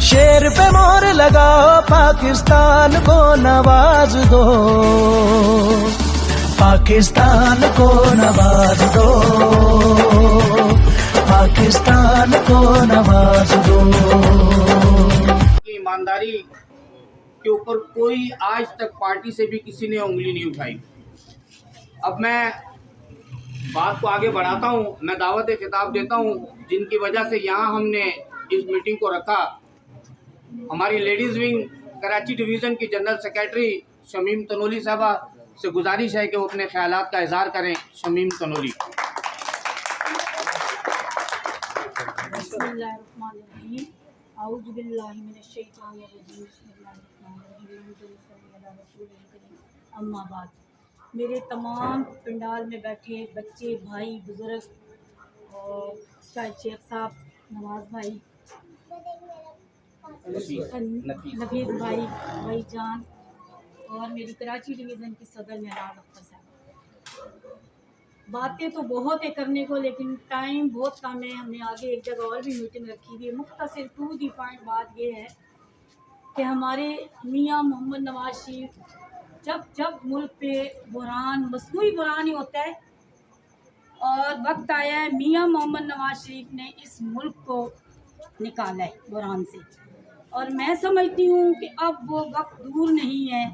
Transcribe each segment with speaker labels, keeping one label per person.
Speaker 1: शेर पे मोर लगाओ, पाकिस्तान को नवाज दो, पाकिस्तान को नवाज दो, पाकिस्तान को नवाज दो।
Speaker 2: ईमानदारी के ऊपर कोई आज तक पार्टी से भी किसी ने उंगली नहीं उठाई। अब मैं बात को आगे बढ़ाता हूं। मैं दावत खिताब देता हूं जिनकी वजह से यहां हमने इस मीटिंग को रखा। हमारी लेडीज़ विंग कराची डिवीज़न की जनरल सेक्रेटरी शमीम तनोली साहबा से गुजारिश है कि वो अपने ख्यालात का इजहार करें। शमीम तनोली।
Speaker 3: अम्माबाद मेरे तमाम पंडाल में बैठे बच्चे, भाई, बुजुर्ग और शायद शेख साहब, नवाज भाई, नफीस भाई जान और मेरी कराची डिवीज़न की सदर महराज अख्तर साहब। बातें तो बहुत है करने को, लेकिन टाइम बहुत कम है। हमने आगे एक जगह और भी मीटिंग रखी हुई है। मुख्तसर टू दी पॉइंट बात यह है कि हमारे मियाँ मोहम्मद नवाज शरीफ जब मुल्क पे बुरहान, मसनूई बुरहान ही होता है और वक्त आया है मियाँ मोहम्मद नवाज शरीफ ने इस मुल्क को निकाला है बुरहान से। और मैं समझती हूँ कि अब वो वक्त दूर नहीं है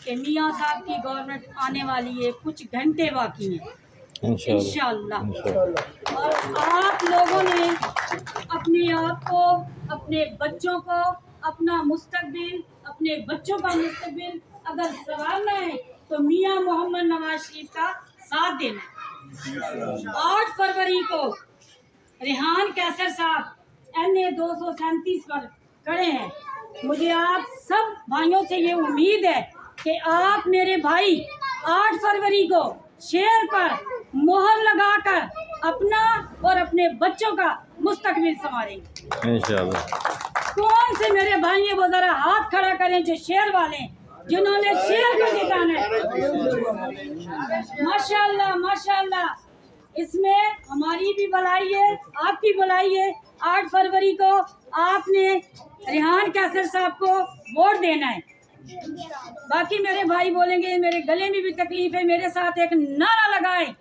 Speaker 3: कि मियाँ साहब की गवर्नमेंट आने वाली है। कुछ घंटे बाकी हैं इंशाअल्लाह। और आप लोगों ने अपने आप को, अपने बच्चों को, अपना मुस्तकबिल, अपने बच्चों का मुस्तकबिल अगर संभालना है तो मियाँ मोहम्मद नवाज शरीफ का साथ देना है। 8 फरवरी को रेहान कैसर साहब NA 237 पर खड़े हैं। मुझे आप सब भाइयों से ये उम्मीद है कि आप मेरे भाई 8 फरवरी को शेर पर मोहर लगाकर अपना और अपने बच्चों का मुस्तकबिल संभालेंगे इंशाअल्लाह। कौन से मेरे भाई है वो जरा हाथ खड़ा करें जो शेर वाले, जिन्होंने शेर को जिताना है। माशाअल्लाह माशाअल्लाह। इसमें हमारी भी भलाई है, आपकी भलाई है। 8 फरवरी को आपने रेहान कैसर साहब को वोट देना है। बाकी मेरे भाई बोलेंगे, मेरे गले में भी तकलीफ है, मेरे साथ एक नारा लगाएं,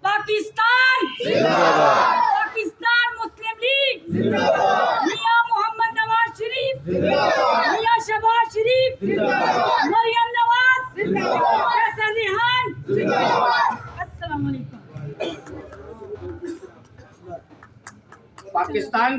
Speaker 3: पाकिस्तान जिंदाबाद, पाकिस्तान मुस्लिम लीग जिंदाबाद, मियां मोहम्मद नवाज शरीफ जिंदाबाद, मियां शहबाज शरीफ जिंदाबाद, मरियम नवाज जिंदाबाद, कैसर रेहान जिंदाबाद। अस्सलाम वालेकुम।
Speaker 2: पाकिस्तान